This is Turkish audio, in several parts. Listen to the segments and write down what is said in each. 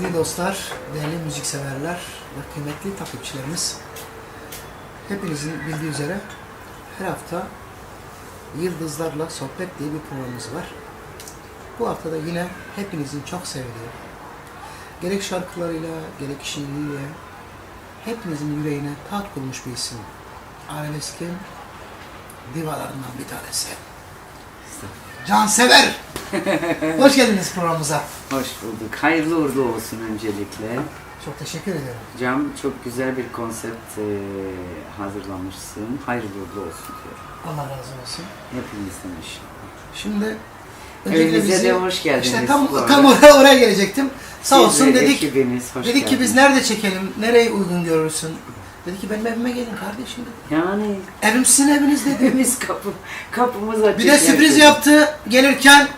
Kıymetli dostlar, değerli müzikseverler ve kıymetli takipçilerimiz, hepinizin bildiği üzere her hafta Yıldızlarla Sohbet diye bir programımız var. Bu hafta da yine hepinizin çok sevdiği, gerek şarkılarıyla, gerek şiiriyle hepinizin yüreğine taht kurmuş bir isim. Arabeskin divalarından bir tanesi. Cansever! Hoş geldiniz programımıza. Hoş bulduk. Hayırlı uğurlu olsun öncelikle. Çok teşekkür ederim. Cam, çok güzel bir konsept hazırlamışsın. Hayırlı uğurlu olsun diyorum. Allah razı olsun. Hepinizden inşallah. Şimdi Evimize de hoş geldiniz. İşte tam oraya gelecektim. Sağ olsun dedik. Dedik ki biz nerede çekelim, nereye uygun görürsün? Dedi ki benim evime gelin kardeşim dedi. Yani Evim sizin eviniz dedi. evimiz kapımız açık. Bir de sürpriz yaptı gelirken,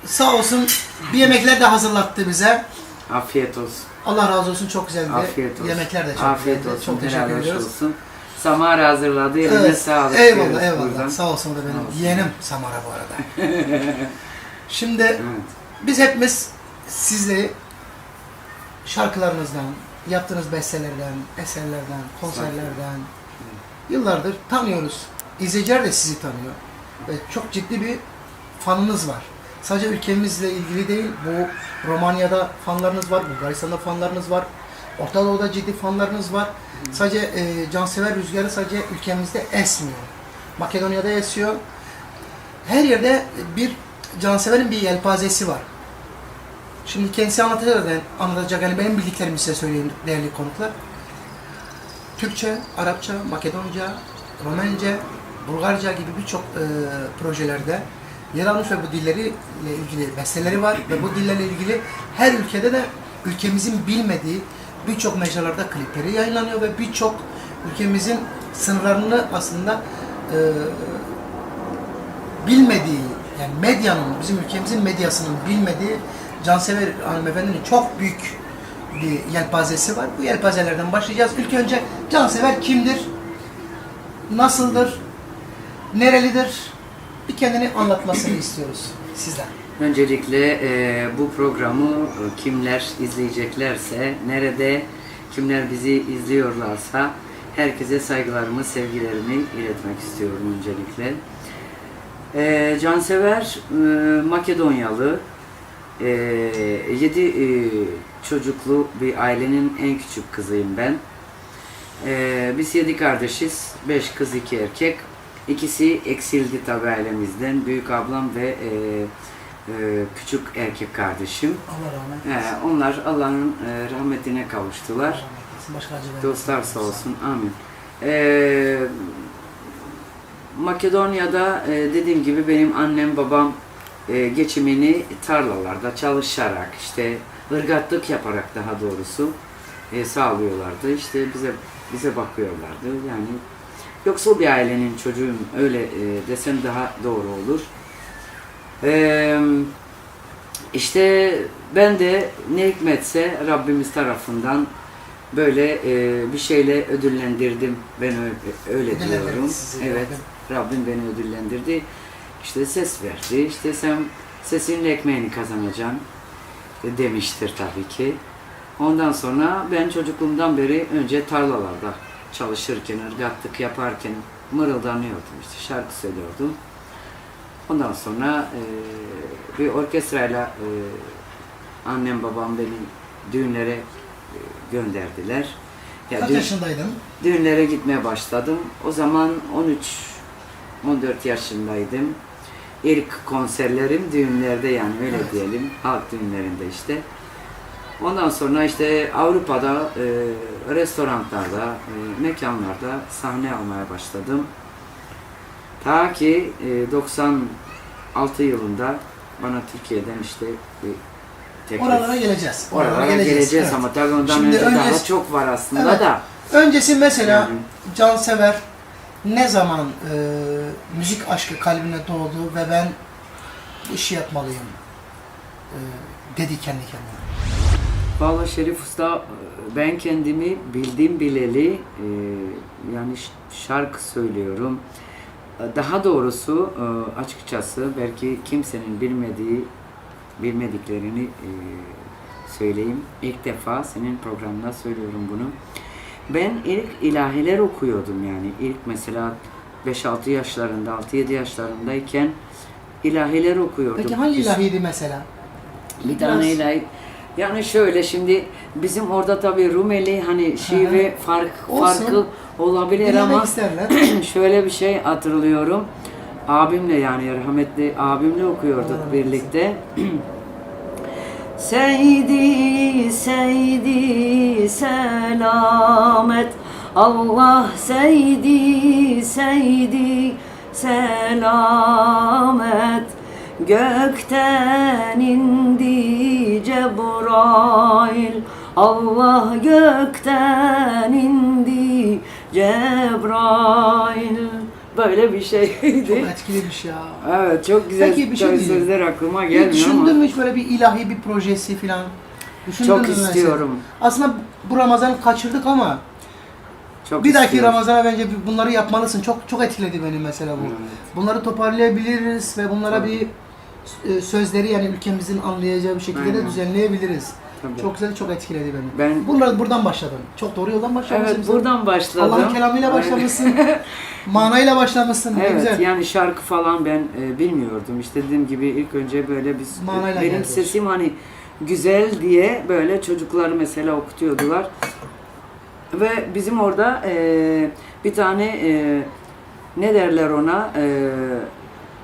sağ olsun bir yemekler de hazırlattı bize. Afiyet olsun. Allah razı olsun, çok güzeldi. Afiyet olsun. Yemekler de çok Afiyet güzeldi. olsun. Çok teşekkür Helal ediyoruz. olsun. Samara hazırladı. Eline Evet. sağlık. Eyvallah diyoruz eyvallah. buradan. Sağ olsun, o da benim olsun. yeğenim Samara bu arada. Şimdi Evet. biz hepimiz sizleri şarkılarınızdan, yaptığınız bestelerden, eserlerden, konserlerden yıllardır tanıyoruz. İzleyiciler de sizi tanıyor. Ve çok ciddi bir fanınız var. Sadece ülkemizle ilgili değil, bu Romanya'da fanlarınız var, Bulgaristan'da fanlarınız var, Orta Doğu'da ciddi fanlarınız var. Sadece Cansever rüzgarı sadece ülkemizde esmiyor. Makedonya'da esiyor. Her yerde bir Cansever'in bir yelpazesi var. Şimdi kendisi anlatacak, yani benim bildiklerimi size söyleyeyim değerli konuklar. Türkçe, Arapça, Makedonca, Romence, Bulgarca gibi birçok projelerde yer almış ve bu dillerle ilgili besteleri var ve bu dillerle ilgili her ülkede de ülkemizin bilmediği birçok mecralarda klipleri yayınlanıyor ve birçok ülkemizin sınırlarını aslında bilmediği, yani medyanın, bizim ülkemizin medyasının bilmediği Cansever hanımefendinin çok büyük bir yelpazesi var. Bu yelpazelerden başlayacağız. İlk önce Cansever kimdir? Nasıldır? Nerelidir? Bir kendini anlatmasını istiyoruz sizden. Öncelikle bu programı kimler izleyeceklerse, nerede kimler bizi izliyorlarsa herkese saygılarımı, sevgilerimi iletmek istiyorum öncelikle. Cansever Makedonyalı, 7 çocuklu bir ailenin en küçük kızıyım ben. Biz 7 kardeşiz, 5 kız 2 erkek. İkisi eksildi tabi ailemizden, büyük ablam ve küçük erkek kardeşim. Allah rahmet eylesin. Onlar Allah'ın rahmetine kavuştular. Allah rahmet eylesin. Başka acı vermesin. Dostlar sağ olsun. Amin. Makedonya'da dediğim gibi benim annem babam geçimini tarlalarda çalışarak, işte ırgatlık yaparak daha doğrusu sağlıyorlardı. İşte bize bakıyorlardı. Yani yoksul bir ailenin çocuğuyum, öyle desem daha doğru olur. İşte ben de ne hikmetse Rabbimiz tarafından böyle bir şeyle ödüllendirdim. Ben öyle diyorum. Evet, Rabbim beni ödüllendirdi. İşte ses verdi. İşte sen sesinle ekmeğini kazanacaksın demiştir tabii ki. Ondan sonra ben çocukluğumdan beri önce tarlalarda çalışırken, ırgatlık yaparken mırıldanıyordum, işte şarkı söylüyordum. Ondan sonra bir orkestrayla annem babam beni düğünlere gönderdiler. Kaç yaşındaydın? Düğünlere gitmeye başladım. O zaman 13-14 yaşındaydım. İlk konserlerim düğünlerde, yani öyle Evet. diyelim, halk düğünlerinde işte. Ondan sonra işte Avrupa'da restoranlarda, mekanlarda sahne almaya başladım. Ta ki 96 yılında bana Türkiye'den işte bir teklif. Oralara geleceğiz. Oralara geleceğiz evet. ama tabii ondan Şimdi önce daha çok var aslında Evet. da. Öncesi mesela Yani. Cansever ne zaman müzik aşkı kalbine doğdu ve ben bu işi yapmalıyım dedi kendi kendine. Vallahi Şerif Usta, ben kendimi bildim bileli yani şarkı söylüyorum. Daha doğrusu açıkçası belki kimsenin bilmediklerini söyleyeyim. İlk defa senin programında söylüyorum bunu. Ben ilk ilahiler okuyordum yani. İlk mesela 5-6 yaşlarında, 6-7 yaşlarındayken ilahiler okuyordum. Peki hangi ilahiydi mesela? Bir tane ilahi. Yani şöyle şimdi bizim orada tabii Rumeli hani şive farkı olabilir Dinlemek ama isterler. şöyle bir şey hatırlıyorum. Abimle yani rahmetli abimle okuyorduk Allah birlikte. Seydi Seydi selamet Allah Seydi Seydi selamet gökten indi Cebrail Allah gökten indi Cebrail böyle bir şeydi. Çok etkiliymiş ya. Evet çok güzel. Peki, bir şey tabii diyeyim. sözler aklıma Hiç gelmiyor düşündün ama mü hiç böyle bir ilahi bir projesi falan? Düşündün çok mü mesela? istiyorum. Aslında bu Ramazan'ı kaçırdık ama Çok bir dahaki istiyorum. Ramazan'a bence bunları yapmalısın. Çok etkiledi beni mesela bu. Evet. Bunları toparlayabiliriz ve bunlara Tabii. bir sözleri yani ülkemizin anlayacağı bir şekilde de Aynen. düzenleyebiliriz. Tabii. Çok güzel, çok etkiledi beni. Ben- Buradan başladın. Çok doğru yoldan başlamışsın. Evet buradan başladım. Allah'ın kelamıyla Aynen. başlamışsın. Manayla başlamışsın. Ne Evet güzel. yani şarkı falan ben bilmiyordum. İşte dediğim gibi ilk önce böyle biz Manayla benim geldi. sesim hani güzel diye böyle çocukları mesela okutuyordular. Ve bizim orada bir tane ne derler ona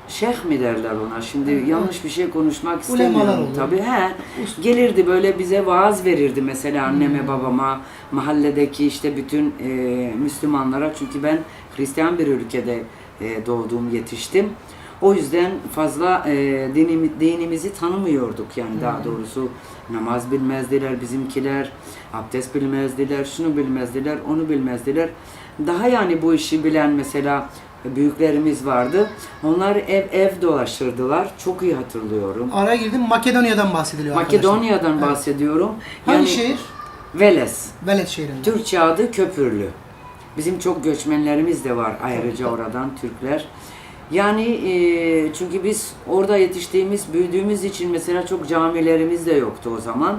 şeyh mi derler ona şimdi Evet, yanlış bir şey konuşmak Ulemalar istemiyorum olur. tabii gelirdi böyle bize vaaz verirdi mesela anneme babama mahalledeki işte bütün Müslümanlara çünkü ben Hristiyan bir ülkede doğdum yetiştim o yüzden fazla dinimizi tanımıyorduk yani daha doğrusu namaz bilmezdiler bizimkiler abdest bilmezdiler şunu bilmezdiler onu bilmezdiler daha yani bu işi bilen mesela büyüklerimiz vardı. Onlar ev dolaştırdılar. Çok iyi hatırlıyorum. Araya girdim. Makedonya'dan bahsediliyor Makedonya'dan arkadaşlar. Evet. bahsediyorum. Hangi şehir? Veles. Velet şehrinde. Türkçe adı Köpürlü. Bizim çok göçmenlerimiz de var ayrıca oradan Türkler. Yani çünkü biz orada yetiştiğimiz, büyüdüğümüz için mesela çok camilerimiz de yoktu o zaman.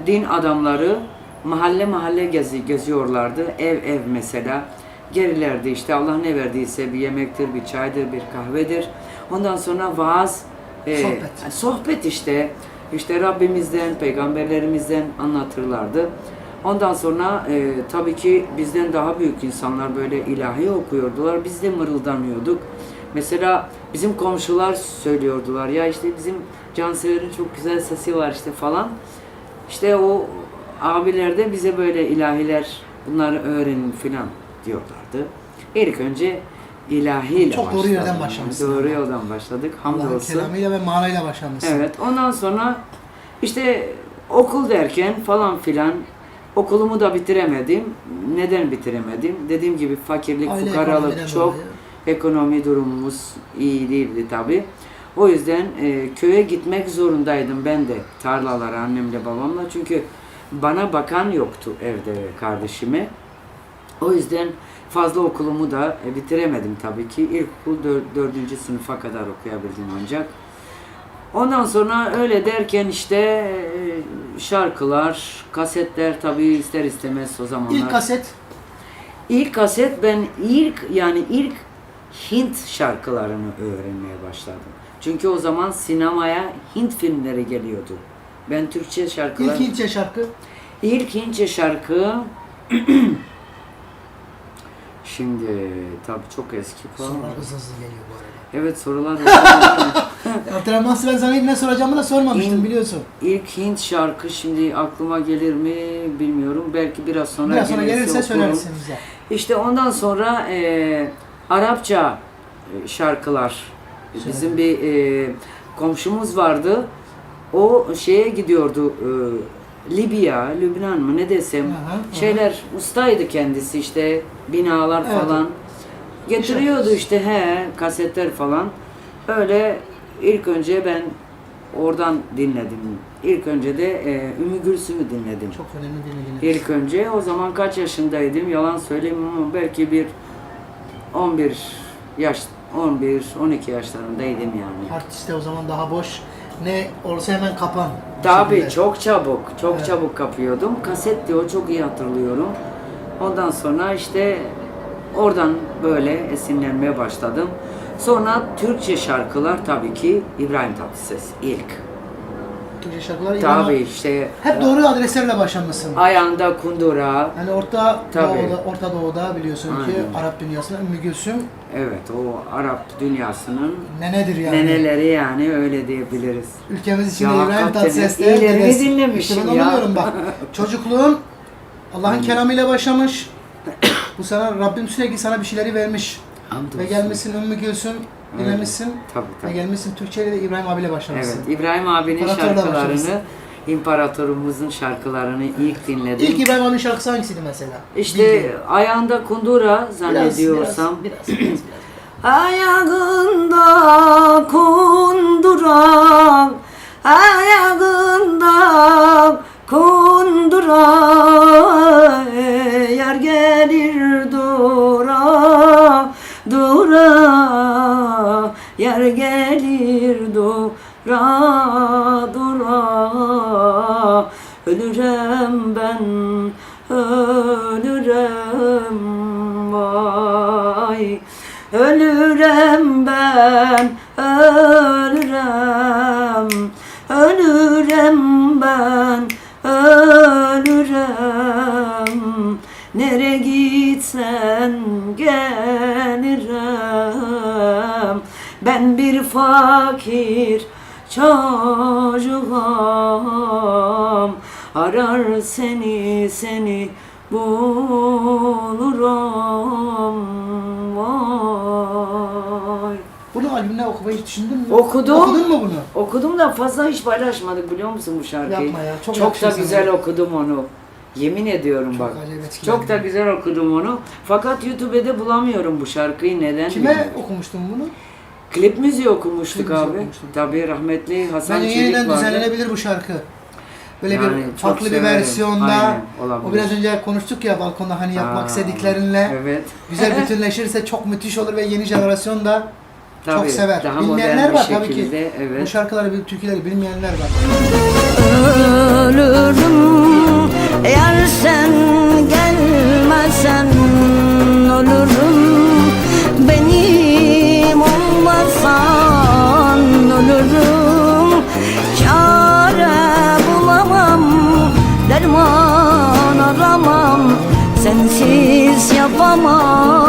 Din adamları mahalle geziyorlardı. Ev mesela. Gelirlerdi işte Allah ne verdiyse bir yemektir, bir çaydır, bir kahvedir. Ondan sonra vaaz, sohbet işte. İşte Rabbimizden, peygamberlerimizden anlatırlardı. Ondan sonra tabii ki bizden daha büyük insanlar böyle ilahi okuyordular. Biz de mırıldanıyorduk. Mesela bizim komşular söylüyordular ya işte bizim Cansever'in çok güzel sesi var işte falan. İşte o abiler de bize böyle ilahiler bunları öğrenin filan diyorlardı. İlk önce ilahiyle Çok başladım. doğru yerden başlamışsın. Doğru yoldan başladık. Allah'ın Hamdolsun. kelamıyla ve manayla başlamışsın. Evet. Ondan sonra işte okul derken falan filan okulumu da bitiremedim. Neden bitiremedim? Dediğim gibi fakirlik, Aile fukaralık ekonomiden çok. dolayı. Ekonomi durumumuz iyi değildi tabi. O yüzden köye gitmek zorundaydım ben de tarlalara annemle babamla. Çünkü bana bakan yoktu evde kardeşime. O yüzden fazla okulumu da bitiremedim tabii ki. İlkokul 4. sınıfa kadar okuyabildim ancak. Ondan sonra öyle derken işte şarkılar, kasetler tabii ister istemez o zamanlar. İlk kaset İlk kaset ben ilk Hint şarkılarını öğrenmeye başladım. Çünkü o zaman sinemaya Hint filmleri geliyordu. Ben Türkçe şarkılar... İlk Hintçe şarkı. İlk Hintçe şarkı... Şimdi tabii çok eski falan. Sorular hızlı geliyor bu arada. Evet sorular Abdurrahman ben sana ilk ne soracağımı da sormamıştım İn- biliyorsun. İlk Hint şarkı şimdi aklıma gelir mi bilmiyorum. Belki biraz sonra Biraz sonra gelirse okurum. söylersin bize. İşte ondan sonra Arapça şarkılar. Bizim bir komşumuz vardı. O şeye gidiyordu. Libya, Lübnan mı ne desem. Şeyler ustaydı kendisi işte binalar Evet. falan. Getiriyordu işte kasetler falan. Öyle ilk önce ben oradan dinledim. İlk önce de Ümmü Gülsüm'ü dinledim. Çok önemli dinlediniz. İlk önce o zaman kaç yaşındaydım yalan söyleyeyim ama belki bir 11 12 yaşlarındaydım yani. Artiste o zaman daha boş. ne olsa hemen kapan. Tabii Şekilde. çok çabuk, çok Evet. çabuk kapıyordum. Kasetti o, çok iyi hatırlıyorum. Ondan sonra işte oradan böyle esinlenmeye başladım. Sonra Türkçe şarkılar tabii ki İbrahim Tatlıses ilk. Türkçe şarkılar Tabii işte hep doğru adreslerle başlamışsın. Ayağında kundura. Hani Orta Tabii. Doğu'da, Orta Doğu'da biliyorsun ki Aynen. Arap dünyasında Ümmü Gülsüm Evet, o Arap dünyasının nenedir yani. neneleri, yani öyle diyebiliriz. Ülkemiz içinde Ya İbrahim hakikaten Tatlıses de iyilerini dedesi. dinlemişim İşte ben ya. onu diyorum bak. Çocukluğun Allah'ın kelamıyla başlamış. Bu sana Rabbim sürekli sana bir şeyleri vermiş. Hamdolsun. Ve gelmişsin Ümmü Gülsüm dinlemişsin. Tabii Ve tabii. gelmişsin Türkçeyle de İbrahim abiyle başlamışsın. Evet, İbrahim abinin İmparatorla şarkılarını, başlamışsın. imparatorumuzun şarkılarını ilk dinledim. İlk İbrahim abinin şarkısı hangisiydi mesela? İşte Bildiğin. ayağında kundura zannediyorsam. Biraz. Ayağında kundura, ayağında kundura, yer gelir dura, dura, yer gelir dura, dura, ölürem ben, ölürem vay. Ölürem ben, ölürem, ölürem ben, ölürem. Nere gitsen gelirim. Ben bir fakir çocuğum, arar seni bulurum. Vay. Bunu albümde okumayı hiç düşündün mü? Okudum. Okudun mu bunu? Okudum da fazla hiç paylaşmadık, biliyor musun bu şarkıyı? Yapma ya, çok Çok yakışıyor da sana. güzel okudum onu. Yemin ediyorum Çok bak. acayip etkilendim. Çok da güzel okudum onu. Fakat YouTube'da bulamıyorum bu şarkıyı. Neden? Kime bilmiyorum. okumuştun bunu? Klip müziği okumuştuk Klip müziği abi. okumuştuk. Tabii rahmetli Hasan Bence Çelik yeniden vardı. düzenlenebilir bu şarkı. Böyle Yani bir çok farklı bir severim. versiyonda. Aynen, olabilir. O biraz önce konuştuk ya balkonda hani yapmak Aa, istediklerinle. Evet. Güzel bütünleşirse çok müthiş olur ve yeni jenerasyon da çok Tabii, sever. daha Bilmeyenler modern bir var tabii ki. şekilde, evet. Bu şarkıları, bu türküleri bilmeyenler var. Ölürüm eğer sen gelmezsen, ölürüm benim olmasan, ölürüm çare bulamam, derman aramam, sensiz yapamam.